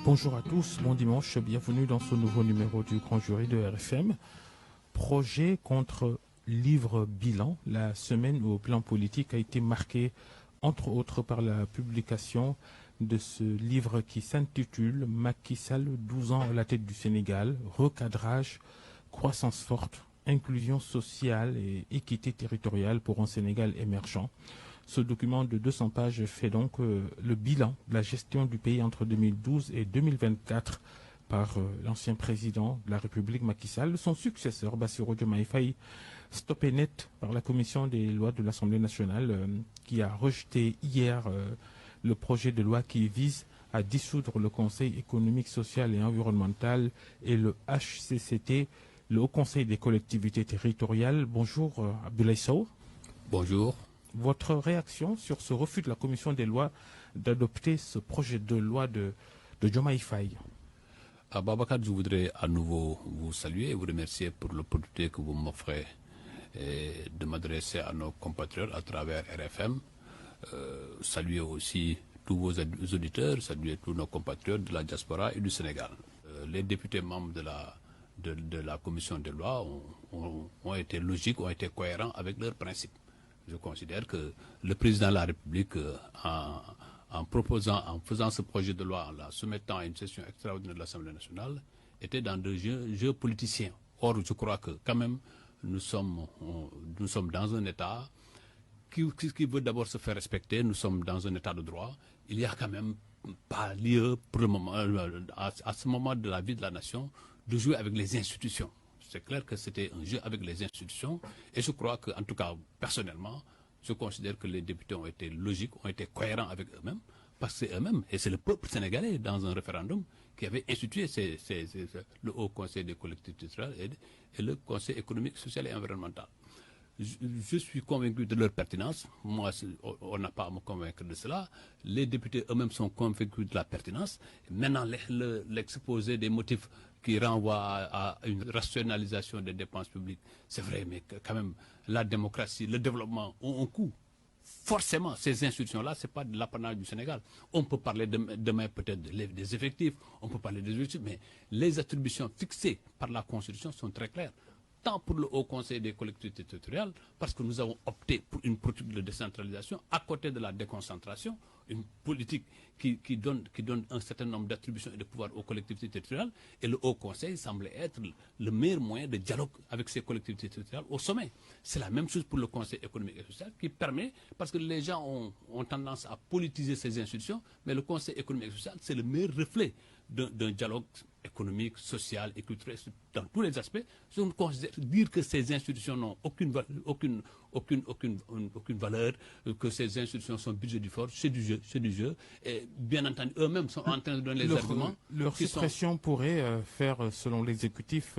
Bonjour à tous, bon dimanche, bienvenue dans ce nouveau numéro du Grand Jury de RFM. Projet contre livre bilan. La semaine au plan politique a été marquée entre autres par la publication de ce livre qui s'intitule Macky Sall, 12 ans à la tête du Sénégal, recadrage, croissance forte, inclusion sociale et équité territoriale pour un Sénégal émergent. Ce document de 200 pages fait donc le bilan de la gestion du pays entre 2012 et 2024 par l'ancien président de la République Macky Sall. Son successeur, Bassirou Diomaye Faye, stoppé net par la commission des lois de l'Assemblée nationale qui a rejeté hier le projet de loi qui vise à dissoudre le Conseil économique, social et environnemental et le HCCT, le Haut Conseil des collectivités territoriales. Bonjour Abdoulaye Sow. Bonjour. Votre réaction sur ce refus de la commission des lois d'adopter ce projet de loi de Diomaye Faye? Babacar, je voudrais à nouveau vous saluer et vous remercier pour l'opportunité que vous m'offrez de m'adresser à nos compatriotes à travers RFM. Saluer aussi tous vos auditeurs, saluer tous nos compatriotes de la diaspora et du Sénégal. Les députés membres de la commission des lois ont été logiques, ont été cohérents avec leurs principes. Je considère que le président de la République, en faisant ce projet de loi, en la soumettant à une session extraordinaire de l'Assemblée nationale, était dans des jeux politiciens. Or, je crois que quand même, nous sommes dans un État qui veut d'abord se faire respecter. Nous sommes dans un État de droit. Il n'y a quand même pas lieu, pour le moment, à ce moment de la vie de la nation, de jouer avec les institutions. C'est clair que c'était un jeu avec les institutions et je crois que, en tout cas, personnellement, je considère que les députés ont été logiques, ont été cohérents avec eux-mêmes, parce que c'est eux-mêmes, et c'est le peuple sénégalais, dans un référendum, qui avait institué le Haut Conseil des collectivités territoriales et le Conseil économique, social et environnemental. Je suis convaincu de leur pertinence. Moi, on n'a pas à me convaincre de cela. Les députés eux-mêmes sont convaincus de la pertinence. Maintenant, l'exposé des motifs qui renvoie à une rationalisation des dépenses publiques, c'est vrai, mais quand même, la démocratie, le développement ont un coût. Forcément, ces institutions-là, ce n'est pas de l'apanage du Sénégal. On peut parler demain peut-être des effectifs, on peut parler des effectifs, mais les attributions fixées par la Constitution sont très claires. Tant pour le Haut Conseil des collectivités territoriales, parce que nous avons opté pour une politique de décentralisation à côté de la déconcentration, une politique qui donne un certain nombre d'attributions et de pouvoirs aux collectivités territoriales, et le Haut Conseil semblait être le meilleur moyen de dialogue avec ces collectivités territoriales au sommet. C'est la même chose pour le Conseil économique et social qui permet, parce que les gens ont tendance à politiser ces institutions, mais le Conseil économique et social, c'est le meilleur reflet d'un dialogue économique, social et culturel dans tous les aspects. Je considère dire que ces institutions n'ont aucune valeur, que ces institutions sont budget du fort, c'est du jeu. Et bien entendu, eux-mêmes sont en train de donner les arguments. Leur suppression pourrait faire, selon l'exécutif,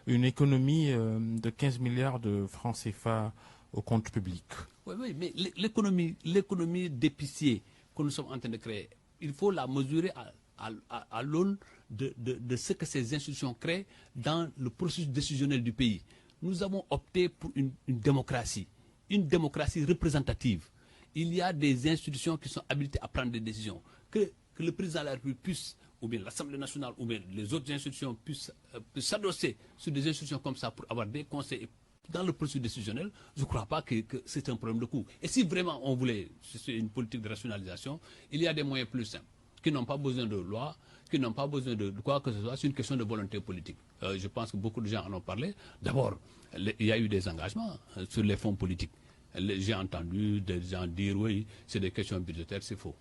une économie de 15 milliards de francs CFA au compte public. Oui, mais l'économie d'épicier que nous sommes en train de créer, il faut la mesurer à l'aune de ce que ces institutions créent dans le processus décisionnel du pays. Nous avons opté pour une démocratie représentative. Il y a des institutions qui sont habilitées à prendre des décisions. Que le président de la République puisse, ou bien l'Assemblée nationale, ou bien les autres institutions puissent s'adosser sur des institutions comme ça pour avoir des conseils dans le processus décisionnel, je ne crois pas que c'est un problème de coût. Et si vraiment on voulait, c'est une politique de rationalisation, il y a des moyens plus simples, qui n'ont pas besoin de loi, qui n'ont pas besoin de quoi que ce soit. C'est une question de volonté politique. Je pense que beaucoup de gens en ont parlé. D'abord, il y a eu des engagements sur les fonds politiques. J'ai entendu des gens dire, oui, c'est des questions budgétaires, c'est faux.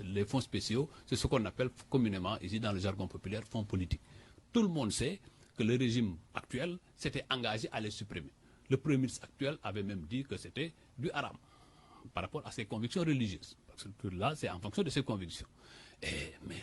Les fonds spéciaux, c'est ce qu'on appelle communément, ici dans le jargon populaire, fonds politiques. Tout le monde sait que le régime actuel s'était engagé à les supprimer. Le Premier ministre actuel avait même dit que c'était du haram par rapport à ses convictions religieuses. Parce que là, c'est en fonction de ses convictions. Mais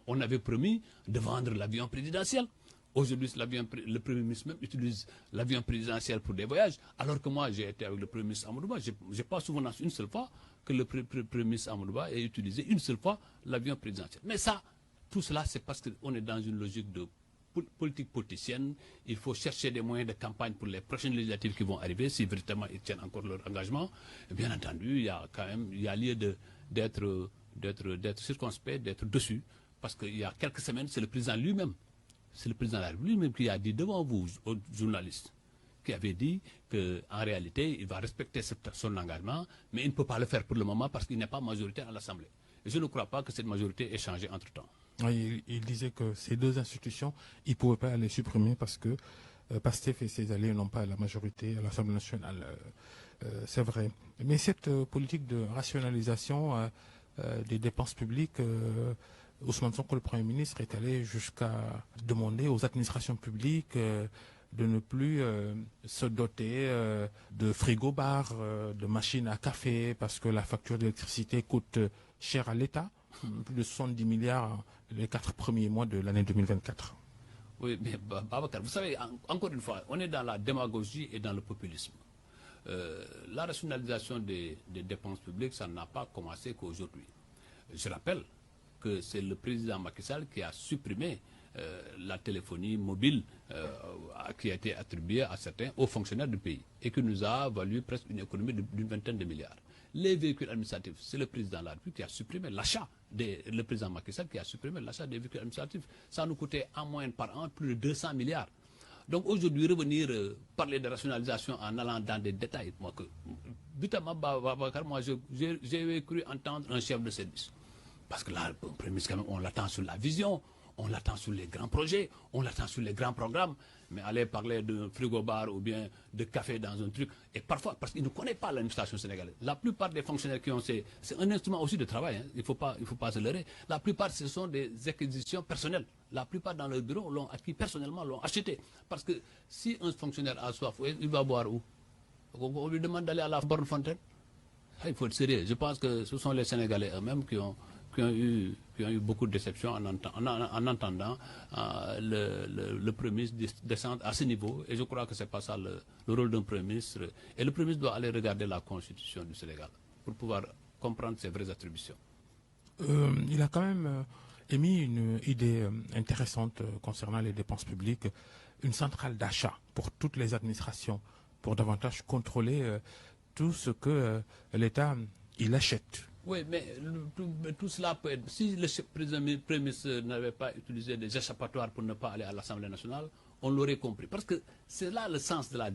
on avait promis de vendre l'avion présidentiel. Aujourd'hui, le Premier ministre même utilise l'avion présidentiel pour des voyages, alors que moi, j'ai été avec le Premier ministre Amadouba. Je n'ai pas souvenance une seule fois que le Premier ministre Amadouba ait utilisé une seule fois l'avion présidentiel. Mais ça, tout cela, c'est parce qu'on est dans une logique de politique politicienne. Il faut chercher des moyens de campagne pour les prochaines législatives qui vont arriver, si véritablement ils tiennent encore leur engagement. Et bien entendu, il y a lieu d'être circonspect, d'être dessus, parce qu'il y a quelques semaines, c'est le président lui-même, lui-même qui a dit devant vous, aux journalistes, qui avait dit qu'en réalité, il va respecter son engagement, mais il ne peut pas le faire pour le moment parce qu'il n'est pas majoritaire à l'Assemblée. Et je ne crois pas que cette majorité ait changé entre-temps. Il disait que ces deux institutions, il ne pouvait pas les supprimer parce que PASTEF et ses alliés n'ont pas la majorité à l'Assemblée nationale. C'est vrai. Mais cette politique de rationalisation des dépenses publiques, Ousmane Sonko, le Premier ministre, est allé jusqu'à demander aux administrations publiques de ne plus se doter de frigo-bars, de machines à café, parce que la facture d'électricité coûte cher à l'État, plus de 70 milliards les 4 premiers mois de l'année 2024. Oui, mais Babacar, vous savez, encore une fois, on est dans la démagogie et dans le populisme. La rationalisation des dépenses publiques, ça n'a pas commencé qu'aujourd'hui. Je rappelle que c'est le président Macky Sall qui a supprimé la téléphonie mobile qui a été attribuée à certains hauts fonctionnaires du pays et qui nous a valu presque une économie d'une vingtaine de milliards. Les véhicules administratifs, c'est le président de la République qui a supprimé l'achat, le président Macky Sall qui a supprimé l'achat des véhicules administratifs. Ça nous coûtait en moyenne par an plus de 200 milliards. Donc aujourd'hui, revenir parler de rationalisation en allant dans des détails, moi, j'ai cru entendre un chef de service. Parce que là, le Premier ministre, quand même, on l'attend sur la vision, on l'attend sur les grands projets, on l'attend sur les grands programmes. Mais aller parler de frigo-bar ou bien de café dans un truc, et parfois, parce qu'il ne connaît pas l'administration sénégalaise. La plupart des fonctionnaires qui ont c'est un instrument aussi de travail, hein, il ne faut pas se leurrer. La plupart, ce sont des acquisitions personnelles. La plupart dans leur bureau l'ont acquis personnellement, l'ont acheté. Parce que si un fonctionnaire a soif, il va boire où? On lui demande d'aller à la borne fontaine. Il faut être sérieux. Je pense que ce sont les Sénégalais eux-mêmes qui ont eu beaucoup de déceptions en entendant le Premier ministre descendre à ce niveau. Et je crois que ce n'est pas ça le rôle d'un Premier ministre. Et le Premier ministre doit aller regarder la Constitution du Sénégal pour pouvoir comprendre ses vraies attributions. Il a quand même émis une idée intéressante concernant les dépenses publiques, une centrale d'achat pour toutes les administrations, pour davantage contrôler tout ce que l'État il achète. Oui, mais tout cela peut être... Si le Premier ministre n'avait pas utilisé des échappatoires pour ne pas aller à l'Assemblée nationale, on l'aurait compris. Parce que c'est là le sens de la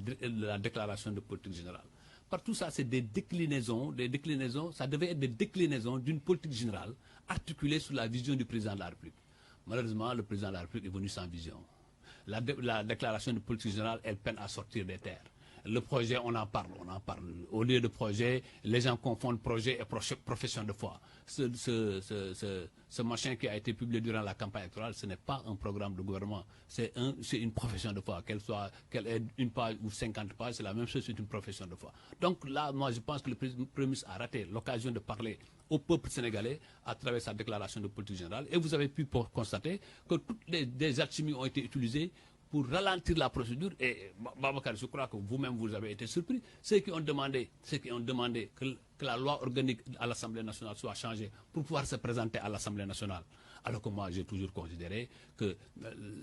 déclaration de politique générale. Par tout ça, c'est des déclinaisons, ça devait être des déclinaisons d'une politique générale articulée sur la vision du président de la République. Malheureusement, le président de la République est venu sans vision. La déclaration de politique générale, elle peine à sortir des terres. Le projet, on en parle. Au lieu de projet, les gens confondent projet et profession de foi. Ce machin qui a été publié durant la campagne électorale, ce n'est pas un programme de gouvernement. C'est une profession de foi. Qu'elle ait une page ou 50 pages, c'est la même chose, c'est une profession de foi. Donc là, moi, je pense que le Premier ministre a raté l'occasion de parler au peuple sénégalais à travers sa déclaration de politique générale. Et vous avez pu constater que toutes les alchimies ont été utilisées pour ralentir la procédure. Et Babacar, je crois que vous-même, vous avez été surpris. Ceux qui ont demandé que la loi organique à l'Assemblée nationale soit changée pour pouvoir se présenter à l'Assemblée nationale. Alors que moi, j'ai toujours considéré que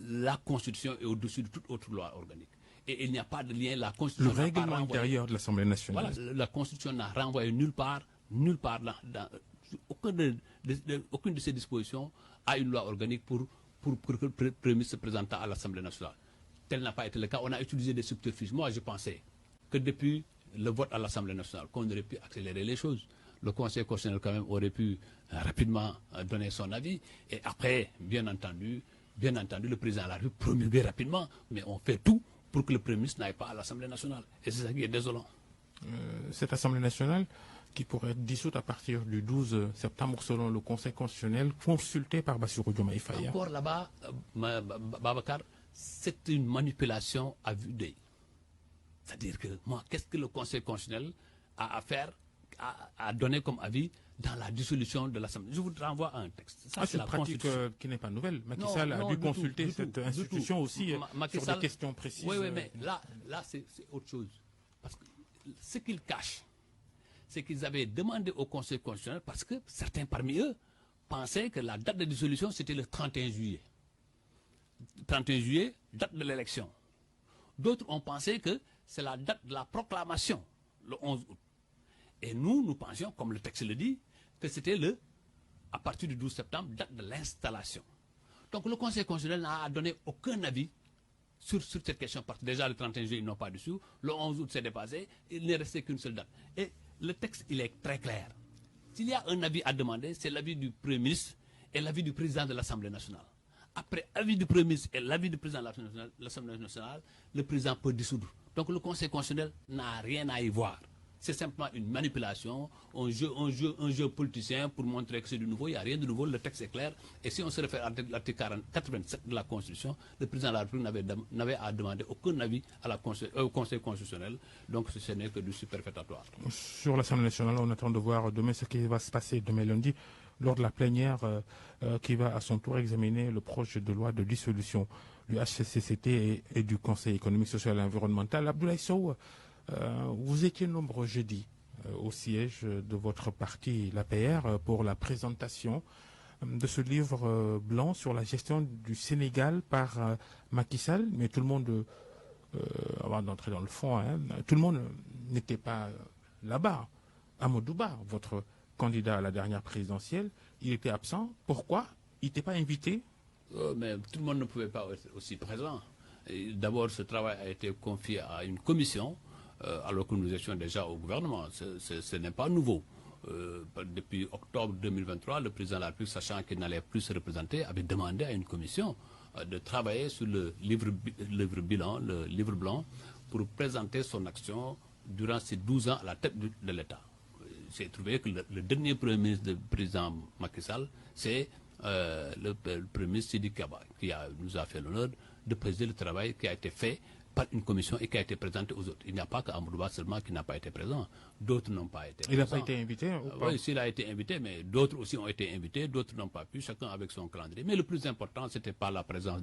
la Constitution est au-dessus de toute autre loi organique. Et il n'y a pas de lien. La Constitution le règlement intérieur de l'Assemblée nationale. Voilà, la Constitution n'a renvoyé nulle part aucune de ces dispositions à une loi organique pour que le Premier ministre se présente à l'Assemblée nationale. Tel n'a pas été le cas. On a utilisé des subterfuges. Moi, je pensais que depuis le vote à l'Assemblée nationale, qu'on aurait pu accélérer les choses. Le Conseil constitutionnel, quand même, aurait pu rapidement donner son avis. Et après, bien entendu, le président de la République promulguer rapidement. Mais on fait tout pour que le Premier ministre n'aille pas à l'Assemblée nationale. Et c'est ça qui est désolant. Cette Assemblée nationale, qui pourrait être dissoute à partir du 12 septembre selon le Conseil constitutionnel, consulté par Bassirou Diomaye Faye. Encore là-bas, Babacar, c'est une manipulation à vue d'œil. C'est-à-dire que moi, qu'est-ce que le Conseil constitutionnel a à faire, a donné comme avis dans la dissolution de l'Assemblée? Je vous renvoie à un texte. C'est une pratique qui n'est pas nouvelle. Macky Sall a dû consulter cette institution aussi sur des questions précises. Oui, mais là c'est autre chose. Parce que ce qu'il cache, c'est qu'ils avaient demandé au Conseil constitutionnel, parce que certains parmi eux pensaient que la date de dissolution, c'était le 31 juillet. 31 juillet, date de l'élection. D'autres ont pensé que c'est la date de la proclamation, le 11 août. Et nous pensions, comme le texte le dit, que c'était à partir du 12 septembre, date de l'installation. Donc le Conseil constitutionnel n'a donné aucun avis sur cette question, parce que déjà le 31 juillet, ils n'ont pas dessus, le 11 août s'est dépassé, il n'est resté qu'une seule date. Et le texte, il est très clair. S'il y a un avis à demander, c'est l'avis du Premier ministre et l'avis du président de l'Assemblée nationale. Après avis du Premier ministre et l'avis du président de l'Assemblée nationale, le président peut dissoudre. Donc le Conseil constitutionnel n'a rien à y voir. C'est simplement une manipulation, un jeu politicien pour montrer que c'est du nouveau. Il n'y a rien de nouveau, le texte est clair. Et si on se réfère à l'article 87 de la Constitution, le président de la République n'avait à demander aucun avis au Conseil constitutionnel. Donc ce n'est que du superfétatoire. Sur l'Assemblée nationale, on attend de voir demain ce qui va se passer demain lundi lors de la plénière qui va à son tour examiner le projet de loi de dissolution du HCCT et du Conseil économique, social et environnemental. Abdoulaye Sow, vous étiez nombreux jeudi au siège de votre parti, l'APR, pour la présentation de ce livre blanc sur la gestion du Sénégal par Macky Sall. Mais tout le monde, avant d'entrer dans le fond, tout le monde n'était pas là-bas. Amadou Ba, votre candidat à la dernière présidentielle, il était absent. Pourquoi? Il n'était pas invité? Mais tout le monde ne pouvait pas être aussi présent. D'abord, ce travail a été confié à une commission, alors que nous étions déjà au gouvernement. Ce n'est pas nouveau. Depuis octobre 2023, le président de la République, sachant qu'il n'allait plus se représenter, avait demandé à une commission de travailler sur le livre blanc, pour présenter son action durant ces 12 ans à la tête de l'État. J'ai trouvé que le dernier Premier ministre du président Macky Sall, c'est le Premier ministre Sidi Kaba, qui nous a fait l'honneur de présider le travail qui a été fait par une commission et qui a été présenté aux autres. Il n'y a pas qu'Amadou Ba seulement qui n'a pas été présent. D'autres n'ont pas été présents. Il n'a pas été invité ou pas? Oui, il a été invité, mais d'autres aussi ont été invités, d'autres n'ont pas pu, chacun avec son calendrier. Mais le plus important, ce n'était pas la présence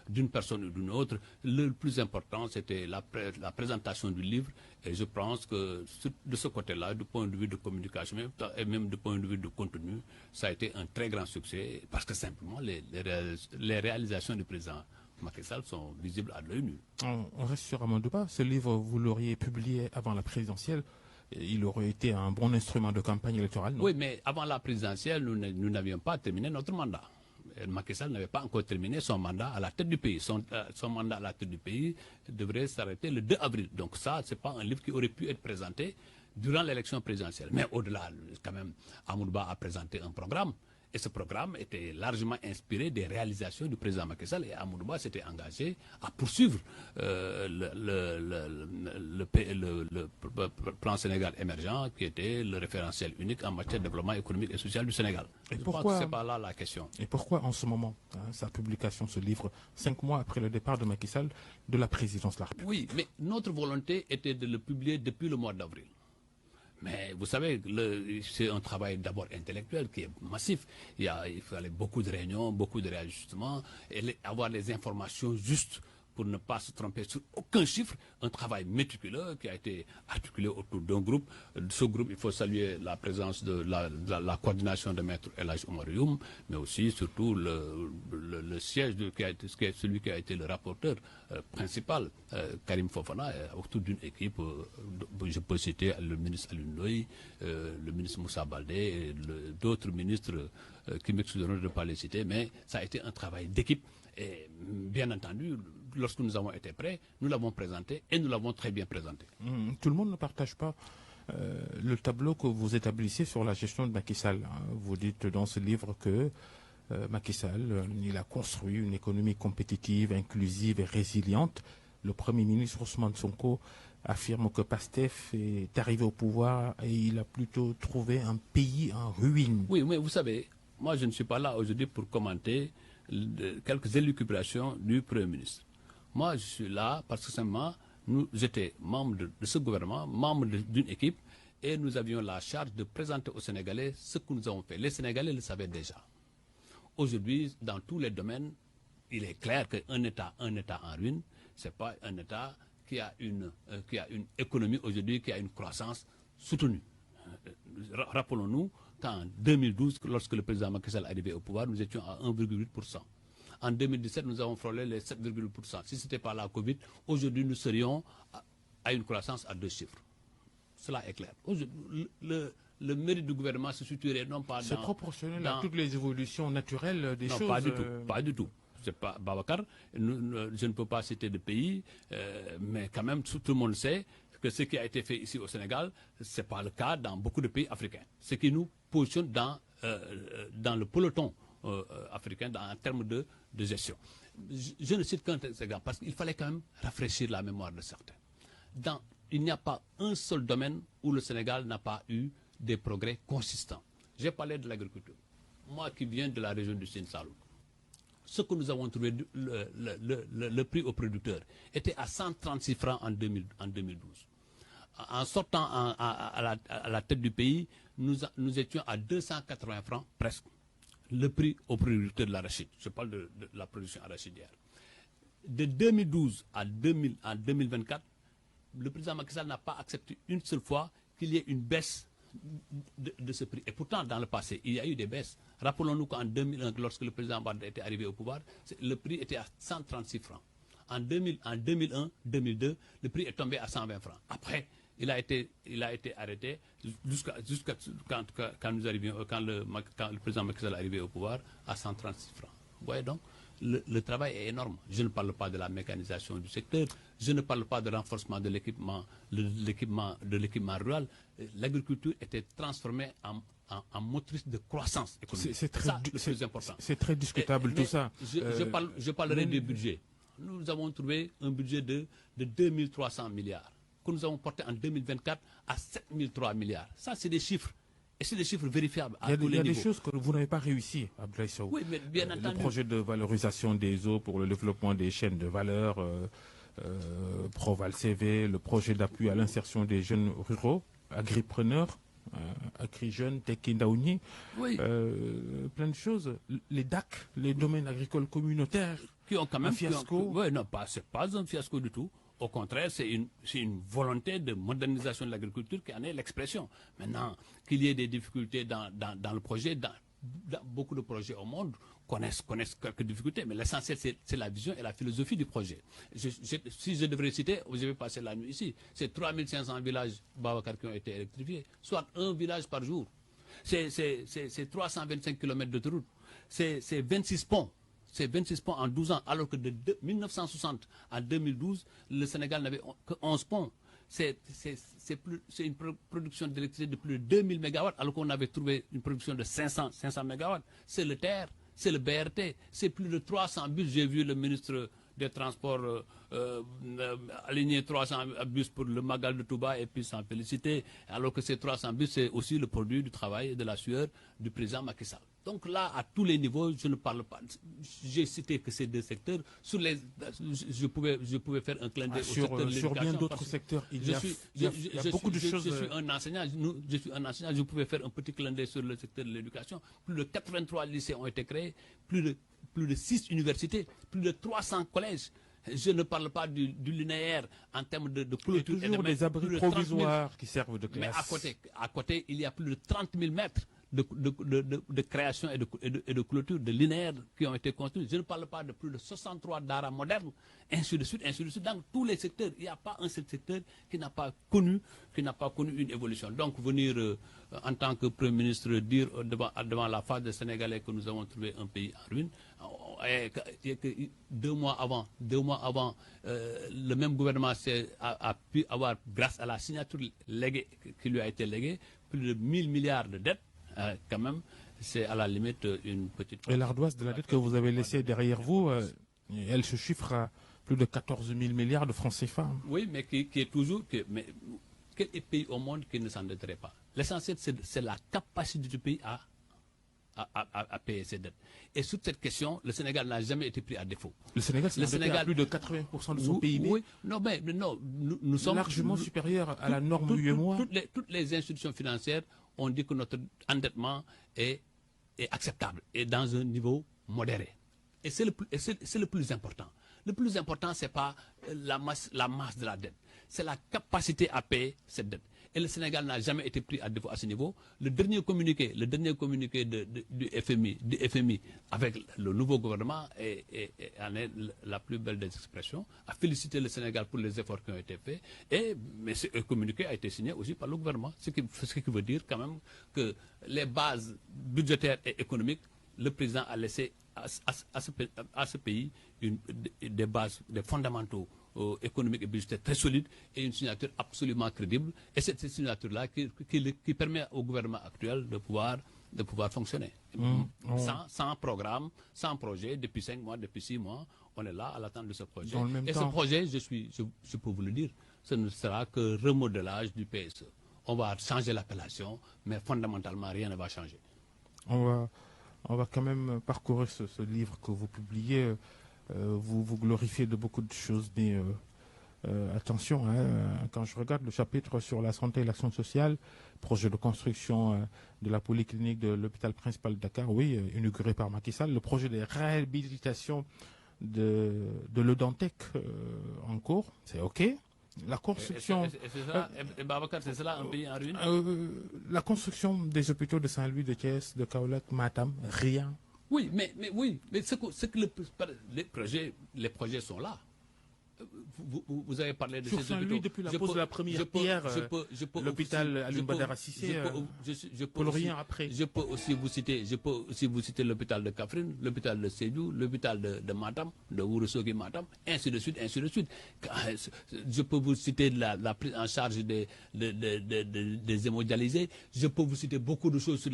d'une personne ou d'une autre. Le plus important, c'était la présentation du livre. Et je pense que de ce côté-là, du point de vue de communication et même du point de vue de contenu, ça a été un très grand succès parce que simplement les réalisations du président Macky Sall sont visibles à l'œil nu. On reste sur Amadou Ba. Ce livre, vous l'auriez publié avant la présidentielle. Il aurait été un bon instrument de campagne électorale, non? Oui, mais avant la présidentielle, nous n'avions pas terminé notre mandat. Macky Sall n'avait pas encore terminé son mandat à la tête du pays. Son mandat à la tête du pays devrait s'arrêter le 2 avril. Donc ça, ce n'est pas un livre qui aurait pu être présenté durant l'élection présidentielle. Mais au-delà, quand même, Amadou Ba a présenté un programme. Et ce programme était largement inspiré des réalisations du président Macky Sall. Et Amadou Ba s'était engagé à poursuivre le plan Sénégal émergent, qui était le référentiel unique en matière de développement économique et social du Sénégal. Et je pourquoi, pense que ce n'est pas là la question. Et pourquoi en ce moment, sa publication, ce livre, 5 mois après le départ de Macky Sall de la présidence de la République? Oui, mais notre volonté était de le publier depuis le mois d'avril. Mais vous savez, c'est un travail d'abord intellectuel qui est massif. Il fallait beaucoup de réunions, beaucoup de réajustements, et avoir les informations justes pour ne pas se tromper sur aucun chiffre. Un travail méticuleux qui a été articulé autour d'un groupe. De ce groupe, il faut saluer la présence de la coordination de Maître El Hadj Oumar Youm, mais aussi, surtout, le siège celui qui a été le rapporteur principal, Karim Fofana, autour d'une équipe, je peux citer le ministre Alioune Ndoye, le ministre Moussa Baldé, et d'autres ministres qui m'excuseront de ne pas les citer, mais ça a été un travail d'équipe. Et bien entendu, lorsque nous avons été prêts, nous l'avons présenté et nous l'avons très bien présenté. Tout le monde ne partage pas le tableau que vous établissez sur la gestion de Macky Sall. Vous dites dans ce livre que Macky Sall, il a construit une économie compétitive, inclusive et résiliente. Le Premier ministre Ousmane Sonko affirme que Pastef est arrivé au pouvoir et il a plutôt trouvé un pays en ruine. Oui, mais vous savez, moi je ne suis pas là aujourd'hui pour commenter quelques élucubrations du Premier ministre. Moi, je suis là parce que simplement, j'étais membre de ce gouvernement, membre d'une équipe, et nous avions la charge de présenter aux Sénégalais ce que nous avons fait. Les Sénégalais le savaient déjà. Aujourd'hui, dans tous les domaines, il est clair qu'un État en ruine, ce n'est pas un État qui a une économie aujourd'hui, qui a une croissance soutenue. Rappelons-nous qu'en 2012, lorsque le président Macky Sall est arrivé au pouvoir, nous étions à 1,8%. En 2017, nous avons frôlé les 7,8%. Si ce n'était pas la Covid, aujourd'hui, nous serions à une croissance à 2 chiffres. Cela est clair. Le mérite du gouvernement se situerait non pas dans... C'est proportionnel à toutes les évolutions naturelles des choses. Non, pas du tout. Pas du tout. C'est pas Babacar. Je ne peux pas citer de pays, mais quand même, tout le monde sait que ce qui a été fait ici au Sénégal, ce n'est pas le cas dans beaucoup de pays africains. Ce qui nous positionne dans le peloton africain en termes de gestion. Je ne cite qu'un exemple parce qu'il fallait quand même rafraîchir la mémoire de certains. Il n'y a pas un seul domaine où le Sénégal n'a pas eu des progrès consistants. J'ai parlé de l'agriculture. Moi qui viens de la région du Sine Saloum, ce que nous avons trouvé, le prix aux producteurs était à 136 francs en 2012. En sortant à la tête du pays, nous étions à 280 francs presque, le prix aux producteurs de l'arachide. Je parle de la production arachidière. De 2012 à 2024, le président Macky Sall n'a pas accepté une seule fois qu'il y ait une baisse de ce prix. Et pourtant, dans le passé, il y a eu des baisses. Rappelons-nous qu'en 2001, lorsque le président Wade était arrivé au pouvoir, le prix était à 136 francs. En 2001, 2002, le prix est tombé à 120 francs. Après, il a été arrêté jusqu'à quand le président Macky Sall est arrivé au pouvoir à 136 francs. Vous voyez donc, le travail est énorme. Je ne parle pas de la mécanisation du secteur, je ne parle pas de renforcement de l'équipement rural. L'agriculture était transformée en motrice de croissance économique. C'est ça le plus important. C'est très discutable tout ça. Je parlerai du budget. Nous avons trouvé un budget de 2300 milliards que nous avons porté en 2024 à 7003 milliards. Ça, c'est des chiffres. Et c'est des chiffres vérifiables à tous les niveaux. Il y a des choses que vous n'avez pas réussi, Abdoulaye Sow. Oui, mais bien entendu. Le projet de valorisation des eaux pour le développement des chaînes de valeur, Proval CV, le projet d'appui à l'insertion des jeunes ruraux, agripreneurs, agri-jeunes, Tekindaouni, oui. Plein de choses. Les DAC, les domaines agricoles communautaires, qui ont quand même un fiasco. Oui, non, c'est pas un fiasco du tout. Au contraire, c'est une volonté de modernisation de l'agriculture qui en est l'expression. Maintenant, qu'il y ait des difficultés dans le projet, dans beaucoup de projets au monde connaissent quelques difficultés, mais l'essentiel, c'est la vision et la philosophie du projet. Si je devrais citer, je vais passer la nuit ici, c'est 3500 villages Babacar qui ont été électrifiés, soit un village par jour. C'est 325 km d'autoroute, c'est 26 ponts. C'est 26 ponts en 12 ans, alors que de 1960 à 2012, le Sénégal n'avait que 11 ponts. C'est une production d'électricité de plus de 2000 MW, alors qu'on avait trouvé une production de 500 MW. C'est le TER, c'est le BRT, c'est plus de 300 bus. J'ai vu le ministre des Transports aligner 300 bus pour le Magal de Touba et puis s'en féliciter, alors que ces 300 bus, c'est aussi le produit du travail et de la sueur du président Macky Sall. Donc là, à tous les niveaux, je ne parle pas. J'ai cité que ces deux secteurs. Je pouvais faire un clin d'œil au secteur de l'éducation. Sur bien d'autres secteurs, il y a beaucoup de choses. Je suis un enseignant. Je pouvais faire un petit clin d'œil sur le secteur de l'éducation. Plus de 83 lycées ont été créés, plus de 6 universités, plus de 300 collèges. Je ne parle pas du linéaire en termes de clôture. Il y a toujours des abris provisoires qui servent de classe. Mais à côté, il y a plus de 30 000 mètres de création et de clôture, de linéaires qui ont été construits. Je ne parle pas de plus de 63 daras modernes, ainsi de suite, ainsi de suite. Dans tous les secteurs, il n'y a pas un seul secteur qui n'a pas connu une évolution. Donc venir en tant que Premier ministre dire devant la face des Sénégalais que nous avons trouvé un pays en ruine, et que 2 mois avant, le même gouvernement a pu avoir, grâce à la signature qui lui a été léguée, plus de 1000 milliards de dettes. Quand même, c'est à la limite une petite... Et l'ardoise de la dette que vous avez laissée derrière vous, elle se chiffre à plus de 14 000 milliards de francs CFA. Oui, mais qui est toujours... Mais quel pays au monde qui ne s'endetterait pas? L'essentiel, c'est la capacité du pays à payer ses dettes. Et sur cette question, le Sénégal n'a jamais été pris à défaut. Le Sénégal a plus de 80% de son PIB. Oui, non, mais non, nous sommes... largement supérieur à la norme UEMOA. Toutes les institutions financières ont dit que notre endettement est acceptable et dans un niveau modéré. Et c'est le plus important. Le plus important, ce n'est pas la masse de la dette. C'est la capacité à payer cette dette. Et le Sénégal n'a jamais été pris à défaut à ce niveau. Le dernier communiqué du FMI avec le nouveau gouvernement en est la plus belle des expressions, a félicité le Sénégal pour les efforts qui ont été faits. Mais ce communiqué a été signé aussi par le gouvernement. Ce qui veut dire quand même que les bases budgétaires et économiques, le président a laissé à ce pays des bases, des fondamentaux économiques et budgétaires très solides et une signature absolument crédible. Et c'est cette signature-là qui permet au gouvernement actuel de pouvoir fonctionner. Sans programme, sans projet, depuis 5 mois, depuis 6 mois, on est là à l'attente de ce projet. Ce projet, je peux vous le dire, ce ne sera que remodelage du PSE. On va changer l'appellation, mais fondamentalement, rien ne va changer. On va quand même parcourir ce livre que vous publiez. Vous glorifiez de beaucoup de choses, mais attention, quand je regarde le chapitre sur la santé et l'action sociale, projet de construction de la polyclinique de l'hôpital principal de Dakar, oui, inauguré par Macky Sall, le projet de réhabilitation de l'Odantec en cours, c'est OK. La construction. C'est cela un pays en ruine? La construction des hôpitaux de Saint-Louis, de Thiès, de Kaolack, Matam, rien. Oui, mais les projets sont là. Vous avez parlé de sur ces hôpitaux. Depuis la pose de la première pierre, l'hôpital Alioune Badara Cissé, pour rien après. Je peux aussi vous citer l'hôpital de Kaffrine, l'hôpital de Sédhiou, l'hôpital de Matam, de Ourossogui Matam, ainsi de suite, ainsi de suite. Je peux vous citer la prise en charge des hémodialysés. Je peux vous citer beaucoup de choses sur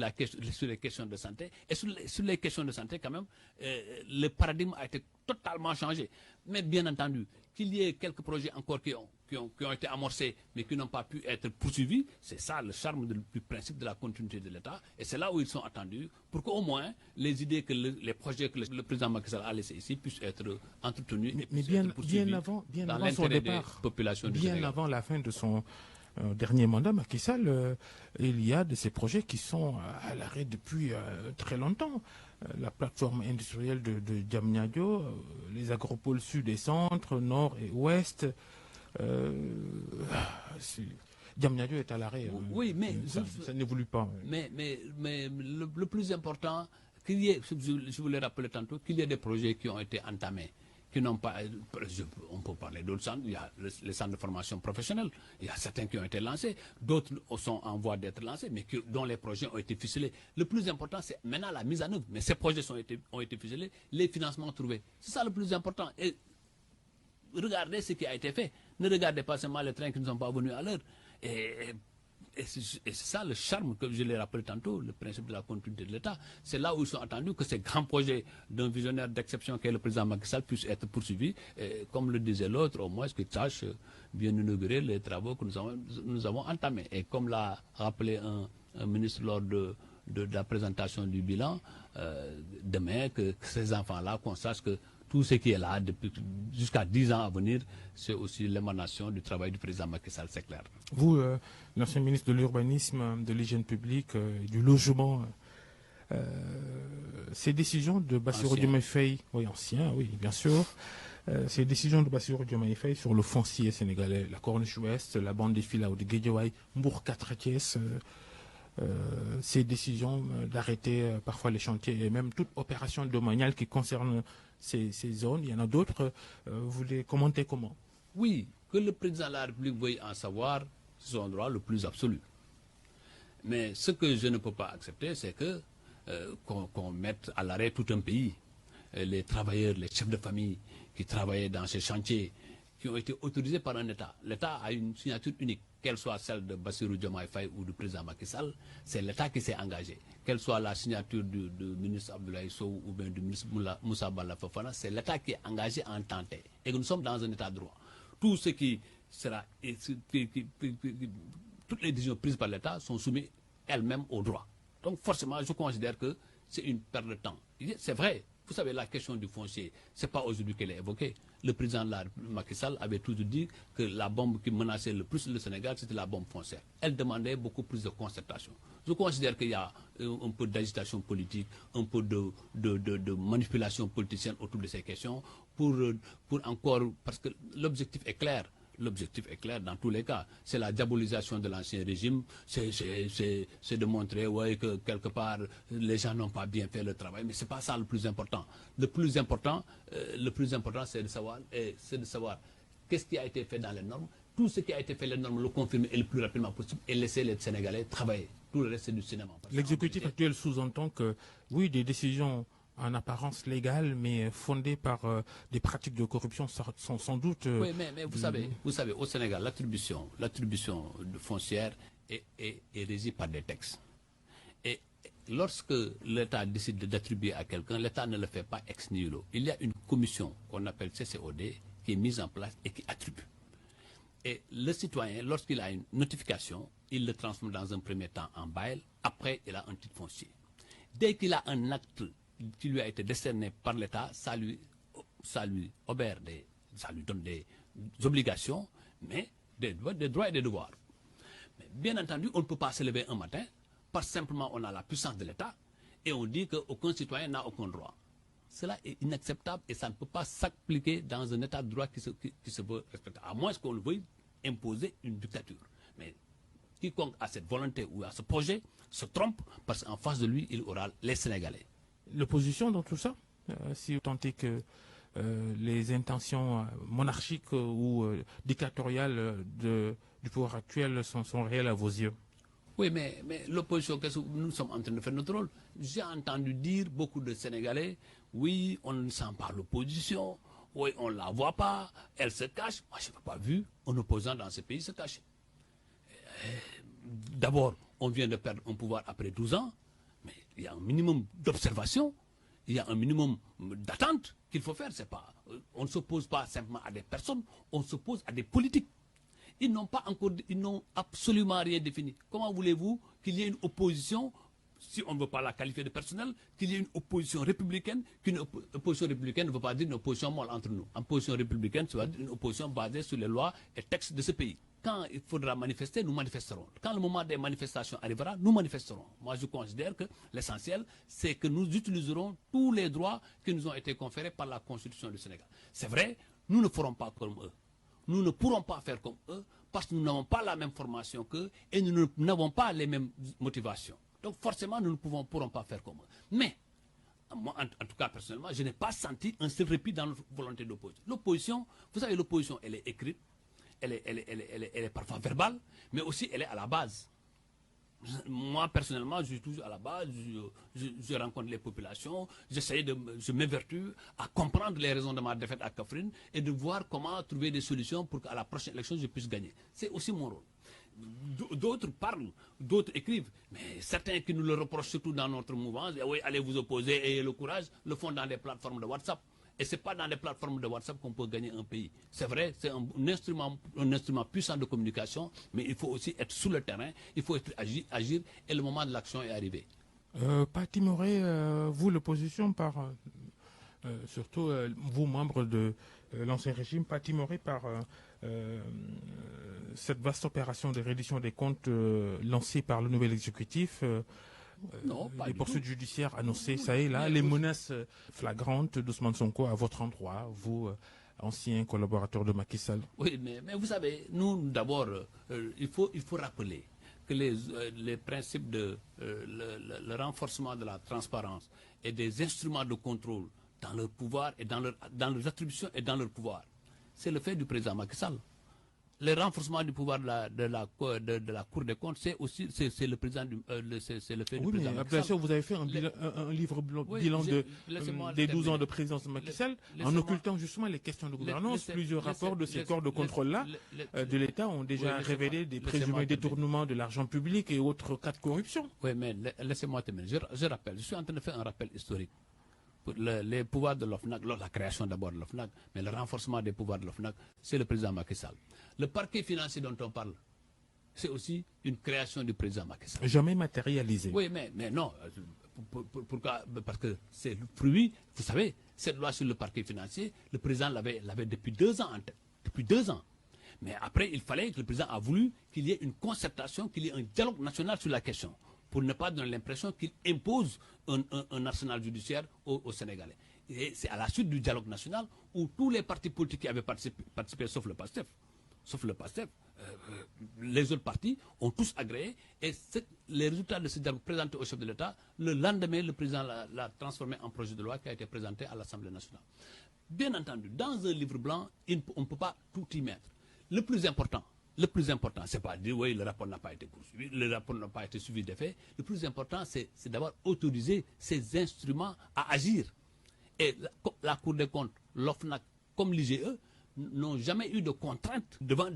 les questions de santé. Et sur les questions de santé, quand même, le paradigme a été totalement changé. Mais bien entendu, qu'il y ait quelques projets encore qui ont été amorcés, mais qui n'ont pas pu être poursuivis, c'est ça le charme du principe de la continuité de l'État. Et c'est là où ils sont attendus, pour qu'au moins les idées, les projets que le président Macky Sall a laissés ici puissent être entretenus et puissent être poursuivis bien avant son des départ, populations du bien Sénégal. avant la fin de son dernier mandat, Macky Sall, il y a de ces projets qui sont à l'arrêt depuis très longtemps. La plateforme industrielle de Diamniadio, les agropoles sud et centre, nord et ouest. Diamniadio est à l'arrêt. Oui, mais ça n'évolue pas. Mais le plus important, je vous l'ai rappelé tantôt, qu'il y ait des projets qui ont été entamés, qui n'ont pas. On peut parler d'autres centres. Il y a les centres de formation professionnelle. Il y a certains qui ont été lancés, d'autres sont en voie d'être lancés, mais dont les projets ont été ficelés. Le plus important, c'est maintenant la mise en œuvre. Mais ces projets ont été ficelés, les financements trouvés. C'est ça le plus important. Et regardez ce qui a été fait. Ne regardez pas seulement les trains qui ne sont pas venus à l'heure. Et c'est ça le charme, que je l'ai rappelé tantôt, le principe de la continuité de l'État. C'est là où ils sont attendus que ces grands projets d'un visionnaire d'exception qu'est le président Macky Sall puissent être poursuivis. Et comme le disait l'autre, au moins qu'ils sachent bien inaugurer les travaux que nous avons entamés. Et comme l'a rappelé un ministre lors de la présentation du bilan, demain, que ces enfants-là, qu'on sache que tout ce qui est là jusqu'à 10 ans à venir, c'est aussi l'émanation du travail du président Macky Sall, c'est clair. Vous, l'ancien ministre de l'Urbanisme, de l'Hygiène publique, du Logement, ces décisions de Bassirou Diomaye Faye, oui, ancien, oui, bien sûr, ces décisions de Bassirou Diomaye Faye sur le foncier sénégalais, la Corniche Ouest, la bande des Filao de Guédiawaye, Mbour 4 Thiès, ces décisions d'arrêter parfois les chantiers et même toute opération domaniale qui concerne ces zones. Il y en a d'autres. Vous les commentez comment? Oui, que le président de la République veuille en savoir, c'est son droit le plus absolu. Mais ce que je ne peux pas accepter, c'est qu'on mette à l'arrêt tout un pays. Les travailleurs, les chefs de famille qui travaillaient dans ces chantiers, qui ont été autorisés par un État. L'État a une signature unique, qu'elle soit celle de Bassirou Diomaye Faye ou du président Macky Sall, c'est l'État qui s'est engagé. Qu'elle soit la signature du ministre Abdoulaye Sow ou bien du ministre Moussa Bala Fofana, c'est l'État qui est engagé en tant que. Et nous sommes dans un État de droit. Tout ce qui sera. Toutes les décisions prises par l'État sont soumises elles-mêmes au droit. Donc forcément, je considère que c'est une perte de temps. C'est vrai. Vous savez, la question du foncier, ce n'est pas aujourd'hui qu'elle est évoquée. Le président Macky Sall avait toujours dit que la bombe qui menaçait le plus le Sénégal, c'était la bombe foncière. Elle demandait beaucoup plus de concertation. Je considère qu'il y a un peu d'agitation politique, un peu de manipulation politicienne autour de ces questions, pour encore, parce que l'objectif est clair. L'objectif est clair dans tous les cas. C'est la diabolisation de l'ancien régime, c'est de montrer ouais, que quelque part les gens n'ont pas bien fait le travail, mais ce n'est pas ça le plus important. Le plus important, c'est de savoir qu'est-ce qui a été fait dans les normes. Tout ce qui a été fait, les normes le confirmer et le plus rapidement possible et laisser les Sénégalais travailler. Tout le reste, c'est du cinéma. L'exécutif actuel sous-entend que, oui, des décisions en apparence légales, mais fondées par des pratiques de corruption sont sans doute... Oui, mais vous savez, au Sénégal, l'attribution de foncière est régie par des textes. Et lorsque l'État décide d'attribuer à quelqu'un, l'État ne le fait pas ex nihilo. Il y a une commission qu'on appelle CCOD qui est mise en place et qui attribue. Et le citoyen, lorsqu'il a une notification, il le transforme dans un premier temps en bail, après il a un titre foncier. Dès qu'il a un acte qui lui a été décerné par l'État, ça lui obère, ça lui donne des obligations, mais des droits et des devoirs. Mais bien entendu, on ne peut pas se lever un matin, parce que simplement on a la puissance de l'État, et on dit qu'aucun citoyen n'a aucun droit. Cela est inacceptable et ça ne peut pas s'appliquer dans un état de droit qui se veut respecter, à moins qu'on veuille imposer une dictature. Mais quiconque a cette volonté ou a ce projet se trompe parce qu'en face de lui, il aura les Sénégalais. L'opposition dans tout ça, si vous tentez que les intentions monarchiques ou dictatoriales du pouvoir actuel sont réelles à vos yeux? Oui, mais l'opposition, nous sommes en train de faire notre rôle. J'ai entendu dire beaucoup de Sénégalais, oui, on ne sent pas l'opposition, oui, on ne la voit pas, elle se cache. Moi, je n'ai pas vu un opposant dans ce pays se cacher. D'abord, on vient de perdre un pouvoir après 12 ans, mais il y a un minimum d'observation, il y a un minimum d'attente qu'il faut faire. On ne s'oppose pas simplement à des personnes, on s'oppose à des politiques. Ils n'ont absolument rien défini. Comment voulez-vous qu'il y ait une opposition, si on ne veut pas la qualifier de personnelle, qu'il y ait une opposition républicaine, qu'une opposition républicaine ne veut pas dire une opposition molle entre nous. Une opposition républicaine, ça veut dire une opposition basée sur les lois et textes de ce pays. Quand il faudra manifester, nous manifesterons. Quand le moment des manifestations arrivera, nous manifesterons. Moi, je considère que l'essentiel, c'est que nous utiliserons tous les droits qui nous ont été conférés par la Constitution du Sénégal. C'est vrai, nous ne ferons pas comme eux. Nous ne pourrons pas faire comme eux parce que nous n'avons pas la même formation qu'eux et nous n'avons pas les mêmes motivations. Donc forcément, nous ne pourrons pas faire comme eux. Mais, moi, en tout cas personnellement, je n'ai pas senti un seul répit dans notre volonté d'opposition. L'opposition, vous savez, l'opposition, elle est écrite, elle est parfois verbale, mais aussi elle est à la base. Moi, personnellement, je suis toujours à la base, je rencontre les populations, je m'évertue à comprendre les raisons de ma défaite à Kaffrine et de voir comment trouver des solutions pour qu'à la prochaine élection, je puisse gagner. C'est aussi mon rôle. D'autres parlent, d'autres écrivent, mais certains qui nous le reprochent surtout dans notre mouvement, oui, allez vous opposer, ayez le courage, le font dans des plateformes de WhatsApp. Et ce n'est pas dans des plateformes de WhatsApp qu'on peut gagner un pays. C'est vrai, c'est un instrument puissant de communication, mais il faut aussi être sur le terrain, il faut agir et le moment de l'action est arrivé. Pas timoré, vous, l'opposition, surtout vous, membres de l'ancien régime, pas timoré par cette vaste opération de reddition des comptes lancée par le nouvel exécutif Non, pas les du poursuites tout. judiciaires annoncées, ça et là, les menaces flagrantes d'Ousmane Sonko à votre endroit, vous, ancien collaborateur de Macky Sall. Oui, mais vous savez, nous, d'abord, il faut rappeler que les principes de le renforcement de la transparence et des instruments de contrôle dans leur pouvoir et dans leurs attributions et dans leur pouvoir, c'est le fait du président Macky Sall. Le renforcement du pouvoir de la Cour des comptes, c'est le président c'est le fait du président Macky Sall. Vous avez fait un livre bilan des 12 ans de présidence de Macky Sall, en occultant justement les questions de gouvernance. Plusieurs rapports de ces corps de contrôle-là de l'État ont déjà révélé des présumés détournements de l'argent public et autres cas de corruption. Oui, mais laissez-moi terminer. Je suis en train de faire un rappel historique. Pour les pouvoirs de l'OFNAC, la création d'abord de l'OFNAC, mais le renforcement des pouvoirs de l'OFNAC, c'est le président Macky Sall. Le parquet financier dont on parle, c'est aussi une création du président Macky Sall. Jamais matérialisé. Oui, mais non. Pourquoi? Parce que c'est le fruit, vous savez, cette loi sur le parquet financier, le président l'avait depuis 2 ans en tête. Depuis 2 ans. Mais après, il fallait que le président a voulu qu'il y ait une concertation, qu'il y ait un dialogue national sur la question, pour ne pas donner l'impression qu'il impose un arsenal judiciaire aux Sénégalais. Et c'est à la suite du dialogue national où tous les partis politiques qui avaient participé sauf le PASTEF, sauf le PASTEF, les autres partis ont tous agréé et les résultats de ce dialogue présentés au chef de l'État, le lendemain, le président l'a transformé en projet de loi qui a été présenté à l'Assemblée nationale. Bien entendu, dans un livre blanc, on ne peut pas tout y mettre. Le plus important, c'est pas dire oui, le rapport n'a pas été poursuivi, le rapport n'a pas été suivi des faits. Le plus important, c'est d'avoir autorisé ces instruments à agir. Et la Cour des comptes, l'OFNAC, comme l'IGE, n'ont jamais eu de contraintes devant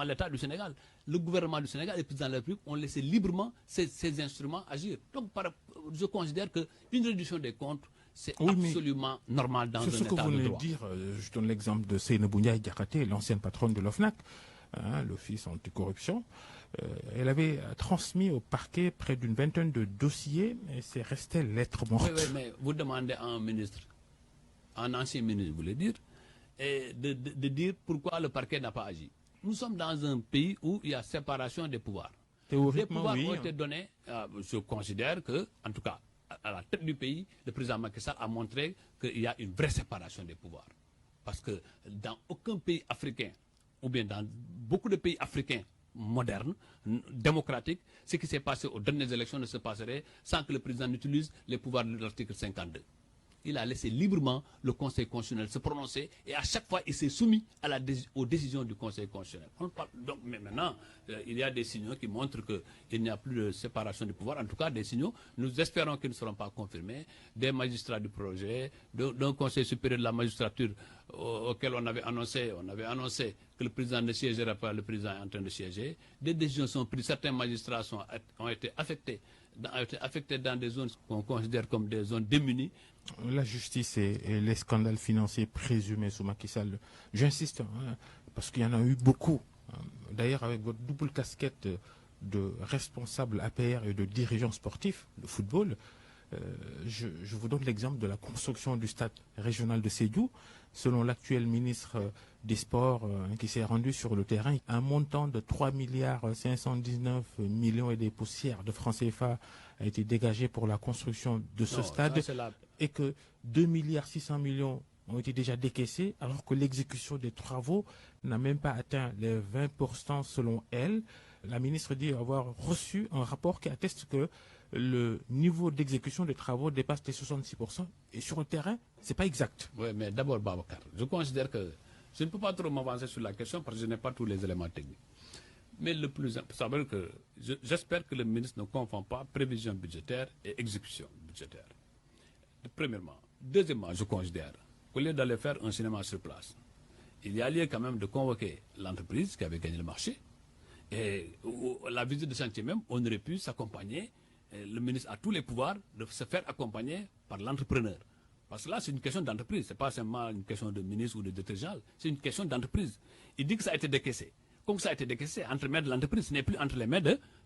l'État du Sénégal. Le gouvernement du Sénégal et le président de la République ont laissé librement ces instruments agir. Donc, je considère qu'une réduction des comptes, c'est absolument normal dans un État de droit. C'est ce que vous venez de dire. Je donne l'exemple de Seynabou Ndiaye Diakhaté, l'ancienne patronne de l'OFNAC, l'Office anticorruption. Elle avait transmis au parquet près d'une vingtaine de dossiers et c'est resté lettre morte. Oui, mais vous demandez à un ministre, un ancien ministre, vous voulez dire, et de dire pourquoi le parquet n'a pas agi. Nous sommes dans un pays où il y a séparation des pouvoirs. Les pouvoirs ont été donnés, je considère que, en tout cas, à la tête du pays, le président Macky Sall a montré qu'il y a une vraie séparation des pouvoirs. Parce que dans aucun pays africain, ou bien dans beaucoup de pays africains modernes, démocratiques, ce qui s'est passé aux dernières élections ne se passerait sans que le président n'utilise les pouvoirs de l'article 52. Il a laissé librement le Conseil constitutionnel se prononcer et à chaque fois, il s'est soumis aux décisions du Conseil constitutionnel. Donc, mais maintenant, il y a des signaux qui montrent qu'il n'y a plus de séparation du pouvoir. En tout cas, des signaux, nous espérons qu'ils ne seront pas confirmés. Des magistrats du projet, d'un Conseil supérieur de la magistrature auquel on avait annoncé que le président ne siégerait pas, le président est en train de siéger. Des décisions sont prises, certains magistrats ont été affectés dans des zones qu'on considère comme des zones démunies. La justice et les scandales financiers présumés sous Macky Sall, j'insiste, parce qu'il y en a eu beaucoup. D'ailleurs, avec votre double casquette de responsable APR et de dirigeant sportif de football, je vous donne l'exemple de la construction du stade régional de Sédhiou. Selon l'actuel ministre des Sports qui s'est rendu sur le terrain, un montant de 3,519 milliards et des poussières de francs CFA a été dégagé pour la construction de ce stade et que 2,6 milliards ont été déjà décaissés alors que l'exécution des travaux n'a même pas atteint les 20% selon elle. La ministre dit avoir reçu un rapport qui atteste que le niveau d'exécution des travaux dépasse les 66%. Et sur le terrain, ce n'est pas exact. Oui, mais d'abord, Babacar, je considère que je ne peux pas trop m'avancer sur la question parce que je n'ai pas tous les éléments techniques. Mais le plus important, ça veut dire que j'espère que le ministre ne confond pas prévision budgétaire et exécution budgétaire. Premièrement. Deuxièmement, je considère qu'au lieu d'aller faire un cinéma sur place, il y a lieu quand même de convoquer l'entreprise qui avait gagné le marché. Et la visite de chantier même, on aurait pu s'accompagner. Le ministre a tous les pouvoirs de se faire accompagner par l'entrepreneur. Parce que là, c'est une question d'entreprise. Ce n'est pas seulement une question de ministre ou de directeur général. C'est une question d'entreprise. Il dit que ça a été décaissé. Comme ça a été décaissé, entre les mains de l'entreprise, ce n'est plus entre les mains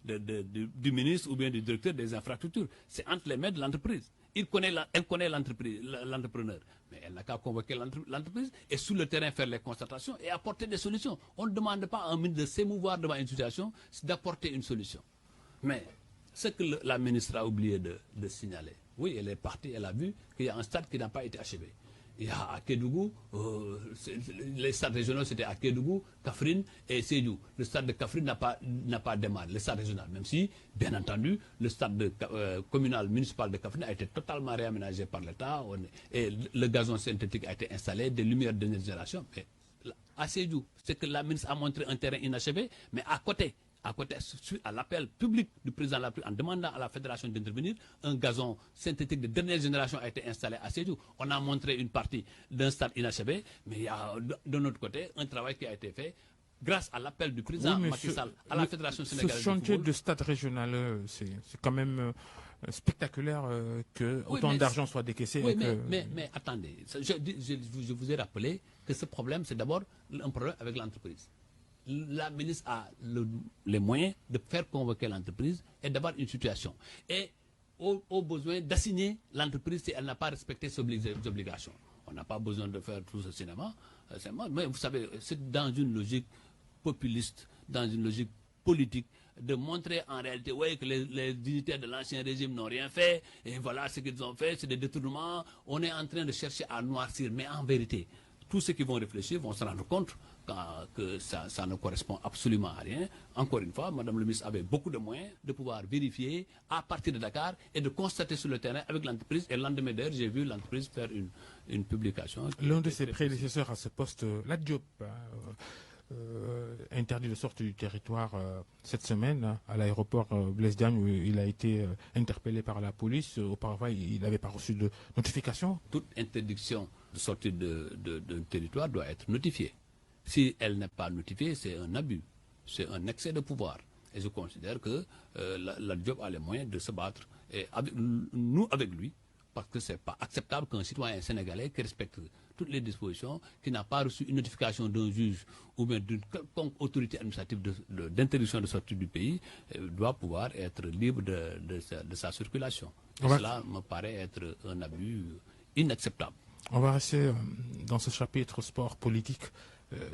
du ministre ou bien du directeur des infrastructures. C'est entre les mains de l'entreprise. Elle connaît l'entrepreneur. Mais elle n'a qu'à convoquer l'entreprise et sur le terrain faire les constatations et apporter des solutions. On ne demande pas à un ministre de s'émouvoir devant une situation, c'est d'apporter une solution. Mais ce que la ministre a oublié de signaler, oui, elle est partie, elle a vu qu'il y a un stade qui n'a pas été achevé. Il y a à Kédougou, les stades régionaux c'était à Kédougou, Kaffrine et Sédhiou. Le stade de Kaffrine n'a pas démarré, le stade régional, même si, bien entendu, le stade communal municipal de Kaffrine a été totalement réaménagé par l'État et le gazon synthétique a été installé, des lumières de dernière génération. Mais à Sédhiou, c'est que la ministre a montré un terrain inachevé, mais à côté, suite à l'appel public du président de la République en demandant à la fédération d'intervenir, un gazon synthétique de dernière génération a été installé à Sédhiou. On a montré une partie d'un stade inachevé, mais il y a de notre côté un travail qui a été fait grâce à l'appel du président Macky Sall à la fédération sénégalaise. Ce chantier de stade régional, c'est quand même spectaculaire que autant d'argent soit décaissé. Oui, mais attendez, je vous ai rappelé que ce problème, c'est d'abord un problème avec l'entreprise. La ministre a les moyens de faire convoquer l'entreprise et d'avoir une situation. Et au besoin d'assigner l'entreprise si elle n'a pas respecté ses obligations. On n'a pas besoin de faire tout ce cinéma. Mais vous savez, c'est dans une logique populiste, dans une logique politique, de montrer en réalité que les dignitaires de l'ancien régime n'ont rien fait, et voilà ce qu'ils ont fait, c'est des détournements. On est en train de chercher à noircir, mais en vérité, tous ceux qui vont réfléchir vont se rendre compte que ça ne correspond absolument à rien. Encore une fois, Madame le ministre avait beaucoup de moyens de pouvoir vérifier à partir de Dakar et de constater sur le terrain avec l'entreprise. Et le lendemain d'ailleurs, j'ai vu l'entreprise faire une publication. L'un de ses prédécesseurs à ce poste, Lat Diop, interdit de sortir du territoire cette semaine à l'aéroport Blaise Diagne où il a été interpellé par la police. Auparavant, il n'avait pas reçu de notification. Toute interdiction de sortir d'un territoire doit être notifiée. Si elle n'est pas notifiée, c'est un abus, c'est un excès de pouvoir. Et je considère que Lat Diop a les moyens de se battre, et nous avec lui, parce que ce n'est pas acceptable qu'un citoyen sénégalais qui respecte toutes les dispositions, qui n'a pas reçu une notification d'un juge ou bien d'une quelconque autorité administrative d'interdiction de sortie du pays, doit pouvoir être libre de sa circulation. Et cela me paraît être un abus inacceptable. On va rester dans ce chapitre sport politique.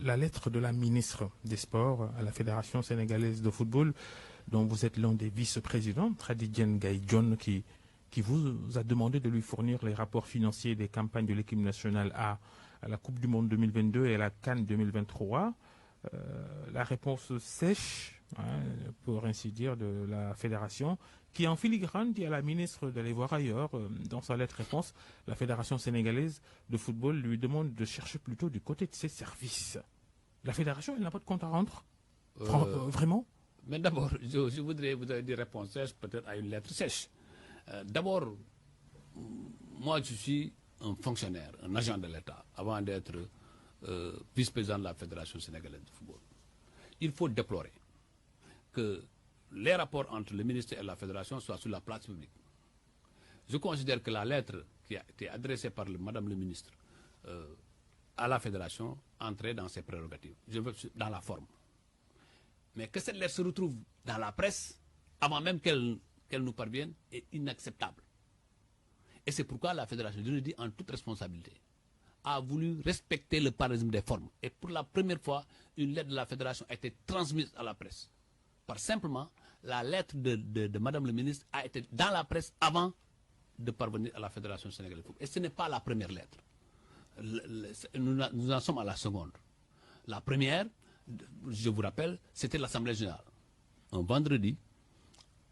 La lettre de la ministre des Sports à la Fédération sénégalaise de football, dont vous êtes l'un des vice-présidents, Tradidjen Gaye John, qui vous a demandé de lui fournir les rapports financiers des campagnes de l'équipe nationale A à la Coupe du Monde 2022 et à la CAN 2023. La réponse sèche, pour ainsi dire, de la fédération, qui en filigrane dit à la ministre d'aller voir ailleurs. Dans sa lettre-réponse, la Fédération sénégalaise de football lui demande de chercher plutôt du côté de ses services. La fédération, elle n'a pas de compte à rendre vraiment? Mais d'abord, je voudrais vous donner des réponses sèches, peut-être à une lettre sèche. D'abord, moi je suis un fonctionnaire, un agent de l'État, avant d'être vice-président de la Fédération sénégalaise de football. Il faut déplorer que les rapports entre le ministre et la Fédération soient sur la place publique. Je considère que la lettre qui a été adressée par Madame le ministre à la Fédération entrait dans ses prérogatives, dans la forme. Mais que cette lettre se retrouve dans la presse, avant même qu'elle nous parvienne, est inacceptable. Et c'est pourquoi la Fédération, je le dis en toute responsabilité, a voulu respecter le parallélisme des formes. Et pour la première fois, une lettre de la Fédération a été transmise à la presse. Par simplement, la lettre de Madame le ministre a été dans la presse avant de parvenir à la Fédération sénégalaise de football. Et ce n'est pas la première lettre. Nous en sommes à la seconde. La première, je vous rappelle, c'était l'Assemblée générale. Un vendredi,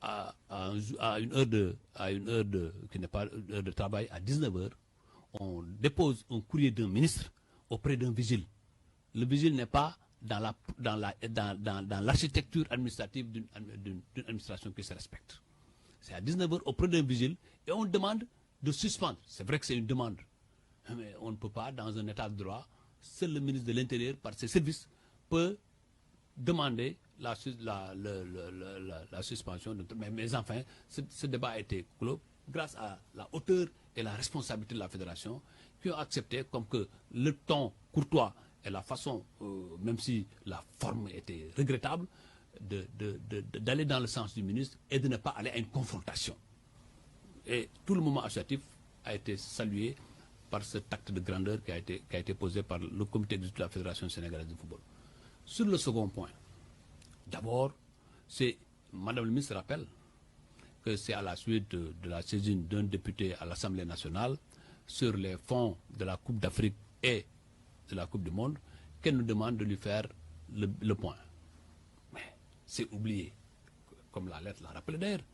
à une heure qui n'est pas une heure de travail, à 19h, on dépose un courrier d'un ministre auprès d'un vigile. Le vigile n'est pas dans l'architecture administrative d'une administration qui se respecte. C'est à 19h auprès d'un vigile et on demande de suspendre. C'est vrai que c'est une demande, mais on ne peut pas, dans un état de droit, seul le ministre de l'Intérieur, par ses services, peut demander la suspension. Mais enfin, ce débat a été clos grâce à la hauteur et la responsabilité de la Fédération, qui ont accepté comme que le ton courtois et la façon, même si la forme était regrettable, d'aller dans le sens du ministre et de ne pas aller à une confrontation. Et tout le mouvement associatif a été salué par cet acte de grandeur qui a été posé par le comité exécutif de la Fédération sénégalaise de football. Sur le second point, d'abord, c'est, Madame le ministre rappelle que c'est à la suite de la saisine d'un député à l'Assemblée nationale sur les fonds de la Coupe d'Afrique et de la Coupe du Monde qu'elle nous demande de lui faire le point. Mais c'est oublié, comme la lettre l'a rappelé d'ailleurs,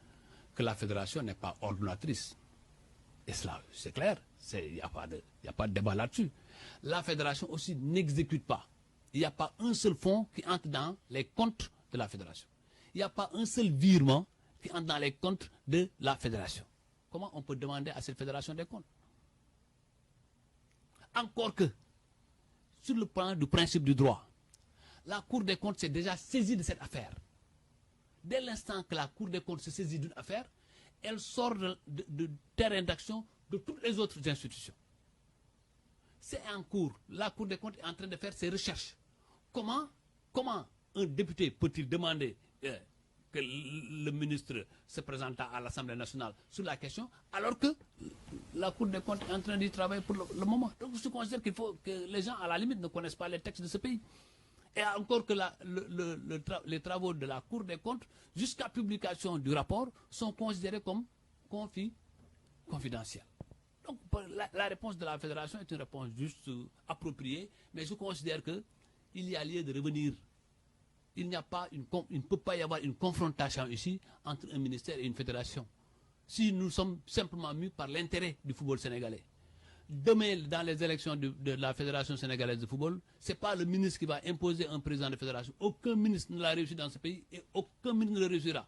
que la Fédération n'est pas ordonnatrice. Et cela, c'est clair, il n'y a pas de débat là-dessus. La Fédération aussi n'exécute pas. Il n'y a pas un seul fonds qui entre dans les comptes de la Fédération. Il n'y a pas un seul virement qui entre dans les comptes de la Fédération. Comment on peut demander à cette Fédération des comptes? Encore que, sur le plan du principe du droit, la Cour des comptes s'est déjà saisie de cette affaire. Dès l'instant que la Cour des comptes se saisit d'une affaire, elle sort de terrain d'action de toutes les autres institutions. C'est en cours. La Cour des comptes est en train de faire ses recherches. Comment un député peut-il demander que le ministre se présente à l'Assemblée nationale sur la question, alors que la Cour des comptes est en train d'y travailler pour le moment? Donc je considère qu'il faut que les gens, à la limite, ne connaissent pas les textes de ce pays. Et encore que les travaux de la Cour des comptes, jusqu'à publication du rapport, sont considérés comme confidentiels. Donc la réponse de la fédération est une réponse juste appropriée, mais je considère qu'il y a lieu de revenir. Il ne peut pas y avoir une confrontation ici entre un ministère et une fédération. Si nous sommes simplement mus par l'intérêt du football sénégalais. Demain, dans les élections de la Fédération sénégalaise de football, ce n'est pas le ministre qui va imposer un président de fédération. Aucun ministre ne l'a réussi dans ce pays et aucun ministre ne le réussira.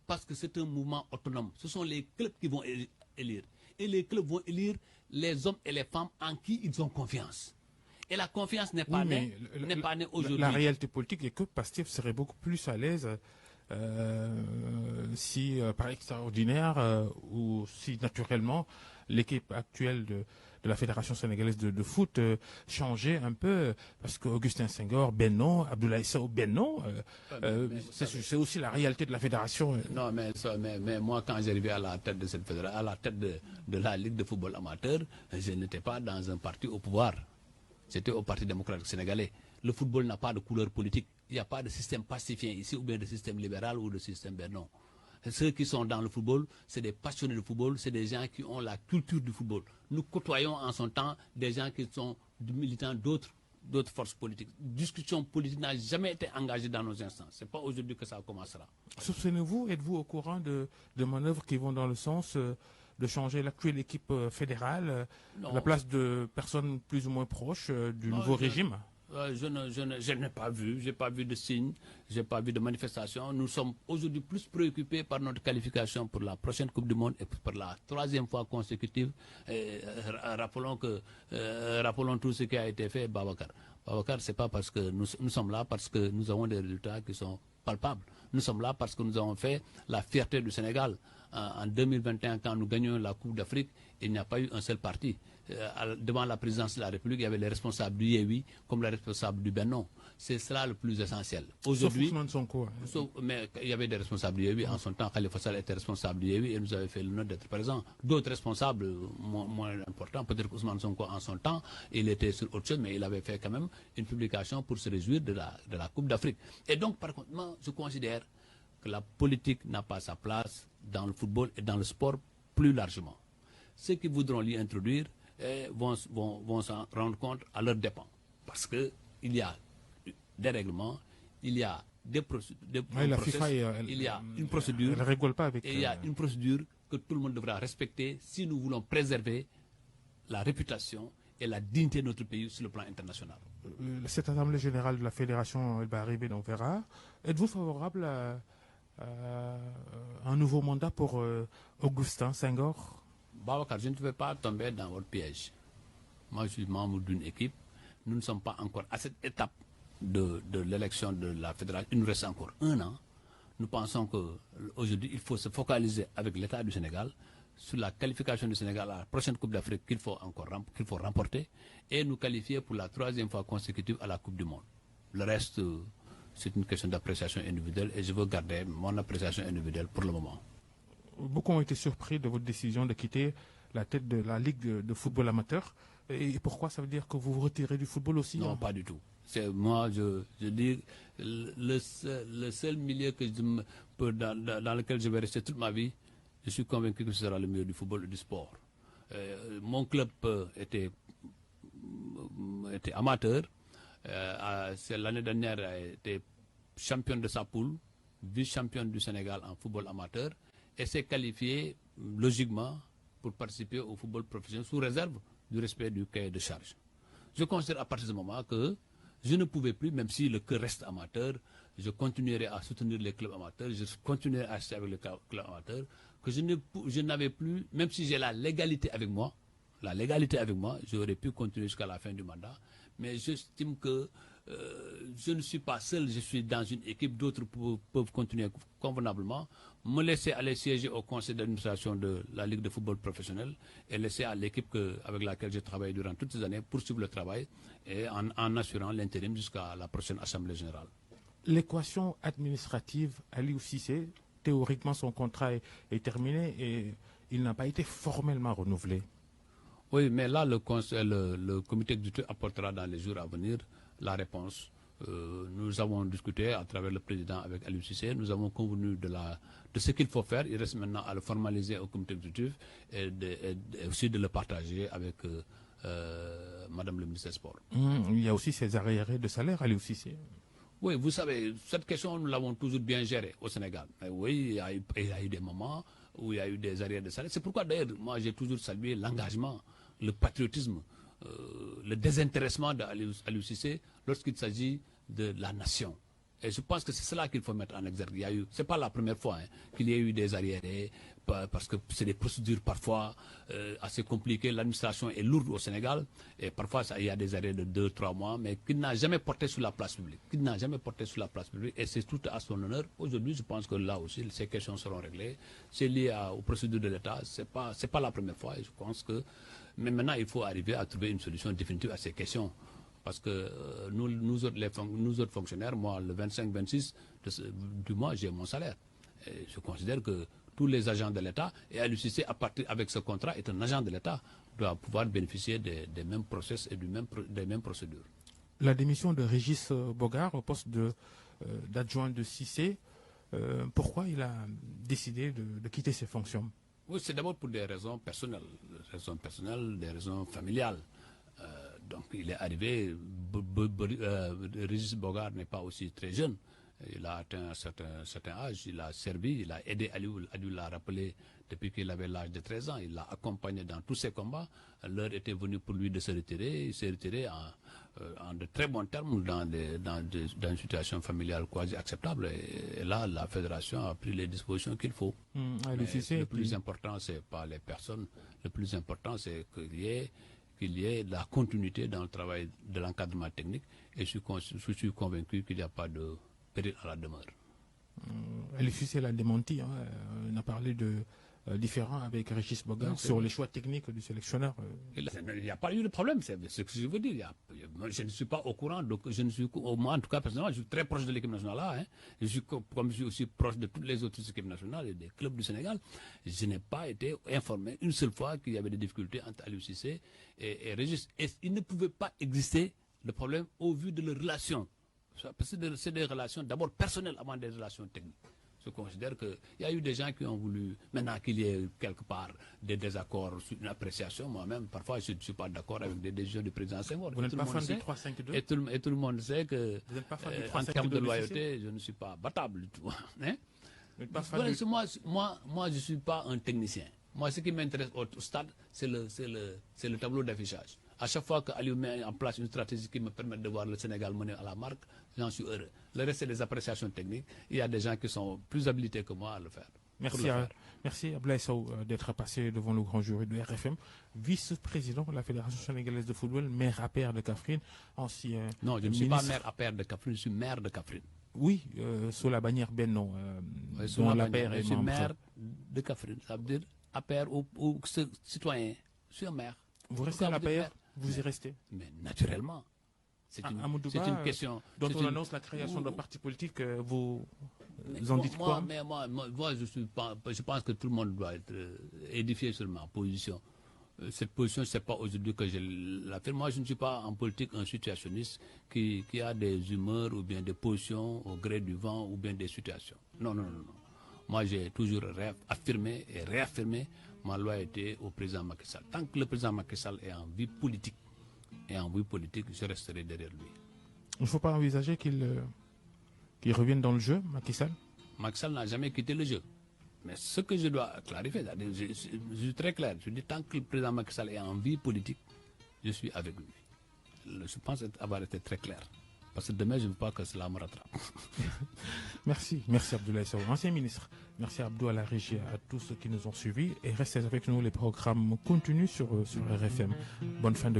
Parce que c'est un mouvement autonome. Ce sont les clubs qui vont élire. Et les clubs vont élire les hommes et les femmes en qui ils ont confiance. Et la confiance n'est pas née aujourd'hui. La réalité politique est que Pastef serait beaucoup plus à l'aise si, par extraordinaire, ou si naturellement, l'équipe actuelle de la Fédération sénégalaise de foot changeait un peu, parce qu'Augustin Senghor, ben non, Abdoulaye Sow, ben non, c'est aussi la réalité de la Fédération. Non, mais moi, quand j'arrivais à la tête de cette fédération, à la tête de la Ligue de football amateur, je n'étais pas dans un parti au pouvoir. C'était au Parti démocratique sénégalais. Le football n'a pas de couleur politique. Il n'y a pas de système pacifien ici, ou bien de système libéral ou de système non. Ceux qui sont dans le football, c'est des passionnés de football, c'est des gens qui ont la culture du football. Nous côtoyons en son temps des gens qui sont militants d'autres forces politiques. Discussion politique n'a jamais été engagée dans nos instances. Ce n'est pas aujourd'hui que ça commencera. Souvenez-vous, êtes-vous au courant de manœuvres qui vont dans le sens de changer l'actuelle équipe fédérale à la place de personnes plus ou moins proches du nouveau régime? Je n'ai pas vu, j'ai pas vu de signes, j'ai pas vu de manifestations. Nous sommes aujourd'hui plus préoccupés par notre qualification pour la prochaine Coupe du Monde et pour la 3e fois consécutive. Rappelons tout ce qui a été fait, Babacar. Babacar, c'est pas parce que nous sommes là parce que nous avons des résultats qui sont palpables. Nous sommes là parce que nous avons fait la fierté du Sénégal. En 2021, quand nous gagnons la Coupe d'Afrique, il n'y a pas eu un seul parti. Devant la présidence de la République, il y avait les responsables du Yéwi comme les responsables du Benno. C'est cela le plus essentiel. Aujourd'hui, mais il y avait des responsables du Yéwi. En son temps, Khalifa Sall était responsable du Yéwi et nous avait fait l'honneur d'être présents. D'autres responsables moins importants, peut-être Ousmane Sonko en son temps, il était sur autre chose, mais il avait fait quand même une publication pour se réjouir de la Coupe d'Afrique. Et donc, par contre, moi, je considère que la politique n'a pas sa place dans le football et dans le sport plus largement. Ceux qui voudront l'y introduire vont s'en rendre compte à leurs dépens. Parce qu'il y a des règlements, il y a des procédures, il y a une procédure, elle rigole pas avec, et il y a une procédure que tout le monde devra respecter si nous voulons préserver la réputation et la dignité de notre pays sur le plan international. Cette assemblée générale de la fédération, elle va arriver, on verra. Êtes-vous favorable à un nouveau mandat pour Augustin Senghor? Babacar, je ne vais pas tomber dans votre piège. Moi, je suis membre d'une équipe. Nous ne sommes pas encore à cette étape de l'élection de la fédération. Il nous reste encore 1 an. Nous pensons qu'aujourd'hui, il faut se focaliser avec l'État du Sénégal sur la qualification du Sénégal à la prochaine Coupe d'Afrique qu'il faut remporter et nous qualifier pour la 3e fois consécutive à la Coupe du Monde. Le reste, c'est une question d'appréciation individuelle et je veux garder mon appréciation individuelle pour le moment. Beaucoup ont été surpris de votre décision de quitter la tête de la Ligue de football amateur. Et pourquoi? Ça veut dire que vous vous retirez du football aussi? Non, pas du tout. Moi, je dis, le seul milieu que dans lequel je vais rester toute ma vie, je suis convaincu que ce sera le milieu du football et du sport. Mon club était amateur. L'année dernière, a été champion de sa poule, vice-champion du Sénégal en football amateur, et s'est qualifié logiquement pour participer au football professionnel sous réserve du respect du cahier de charge. Je considère à partir de ce moment que je ne pouvais plus, même si le cœur reste amateur, je continuerai à soutenir les clubs amateurs, je continuerai à assister avec les clubs amateurs, que je n'avais plus, même si j'ai la légalité avec moi, j'aurais pu continuer jusqu'à la fin du mandat, mais j'estime que je ne suis pas seul, je suis dans une équipe, d'autres peuvent continuer convenablement, me laisser aller siéger au conseil d'administration de la Ligue de football professionnel et laisser à l'équipe avec laquelle j'ai travaillé durant toutes ces années poursuivre le travail et en assurant l'intérim jusqu'à la prochaine Assemblée générale. L'équation administrative, Aliou Cissé, théoriquement son contrat est terminé et il n'a pas été formellement renouvelé. Oui, mais là, le comité exécutif apportera dans les jours à venir la réponse Nous avons discuté à travers le président avec Aliou Cissé. Nous avons convenu de ce qu'il faut faire. Il reste maintenant à le formaliser au comité exécutif et aussi de le partager avec Madame le ministre des Sports. Il y a aussi ces arriérés de salaire, Aliou Cissé. Oui, vous savez, cette question, nous l'avons toujours bien gérée au Sénégal. Mais oui, il y a eu des moments où il y a eu des arriérés de salaire. C'est pourquoi, d'ailleurs, moi, j'ai toujours salué l'engagement, le patriotisme, le désintéressement d'Aliou Cissé lorsqu'il s'agit de la nation. Et je pense que c'est cela qu'il faut mettre en exergue. C'est pas la première fois qu'il y a eu des arriérés, parce que c'est des procédures parfois assez compliquées. L'administration est lourde au Sénégal et parfois il y a des arrêts de 2-3 mois, mais qu'il n'a jamais porté sur la place publique. Et c'est tout à son honneur. Aujourd'hui, je pense que là aussi, ces questions seront réglées. C'est lié aux procédures de l'État. C'est pas la première fois. Et je pense que, mais maintenant, il faut arriver à trouver une solution définitive à ces questions. Parce que nous autres fonctionnaires, moi, le 25-26 du mois, j'ai mon salaire. Et je considère que tous les agents de l'État, et Aliou Cissé, avec ce contrat, est un agent de l'État, doit pouvoir bénéficier des mêmes process et des mêmes procédures. La démission de Régis Bogart au poste d'adjoint de Cissé, pourquoi il a décidé de quitter ses fonctions? Oui, c'est d'abord pour des raisons personnelles, des raisons familiales. Donc il est arrivé, Régis Bogart n'est pas aussi très jeune. Il a atteint un certain âge, il a servi, il a aidé Aliou l'a rappelé depuis qu'il avait l'âge de 13 ans. Il l'a accompagné dans tous ses combats. L'heure était venue pour lui de se retirer. Il s'est retiré en de très bons termes dans une situation familiale quasi acceptable. Et là, la fédération a pris les dispositions qu'il faut. Le plus important, ce n'est pas les personnes. Le plus important, c'est qu'il y ait la continuité dans le travail de l'encadrement technique. Et je suis convaincu qu'il n'y a pas de péril à la demeure. Aliou Cissé l'a démenti. On a parlé de différents avec Régis Bogart sur les choix techniques du sélectionneur. Il n'y a pas eu de problème, c'est ce que je veux dire. Je ne suis pas au courant, donc moi en tout cas personnellement, je suis très proche de l'équipe nationale là. Comme je suis aussi proche de toutes les autres équipes nationales et des clubs du Sénégal, je n'ai pas été informé une seule fois qu'il y avait des difficultés entre Aliou Cissé et Régis. Et il ne pouvait pas exister de problème au vu de leurs relations. Parce que c'est des relations d'abord personnelles avant des relations techniques. Je considère qu'il y a eu des gens qui ont voulu, maintenant qu'il y ait quelque part des désaccords sur une appréciation, moi-même, parfois je ne suis pas d'accord avec des décisions du président Senghor. Vous n'êtes pas fan du 3-5-2 et tout le monde sait que, en termes de loyauté, je ne suis pas battable du tout. Moi, je ne suis pas un technicien. Moi, ce qui m'intéresse au stade, c'est le tableau d'affichage. À chaque fois qu'Aliou met en place une stratégie qui me permet de voir le Sénégal mener à la marque, j'en suis heureux. Le reste, c'est des appréciations techniques. Il y a des gens qui sont plus habilités que moi à le faire. Merci Abdoulaye Sow d'être passé devant le grand jury de RFM, vice-président de la Fédération sénégalaise de football, maire à pair de Kaffrine, ancien Non, je ne suis pas maire à pair de Kaffrine, je suis maire de Kaffrine. Oui, sous la bannière Benno, dont la paire est membre. Je suis maire de Kaffrine, ça veut dire à pair ou citoyen. Je suis un maire. Vous restez à la paire, vous y restez. Mais naturellement. C'est une question. Dont on annonce la création d'un parti politique, vous en dites quoi? Moi, je pense que tout le monde doit être édifié sur ma position. Cette position, ce n'est pas aujourd'hui que je l'affirme. Moi, je ne suis pas en politique un situationniste qui a des humeurs ou bien des positions au gré du vent ou bien des situations. Non. Moi, j'ai toujours affirmé et réaffirmé ma loyauté au président Macky Sall. Tant que le président Macky Sall est en vie politique, je resterai derrière lui. Il ne faut pas envisager qu'il revienne dans le jeu, Macky Sall? Macky Sall n'a jamais quitté le jeu. Mais ce que je dois clarifier, je suis très clair. Je dis tant que le président Macky Sall est en vie politique, je suis avec lui. Je pense avoir été très clair. Parce que demain, je ne veux pas que cela me rattrape. Merci Abdoulaye Sow, ancien ministre. Merci Abdou à la régie, à tous ceux qui nous ont suivis. Et restez avec nous, les programmes continuent sur RFM. Bonne fin de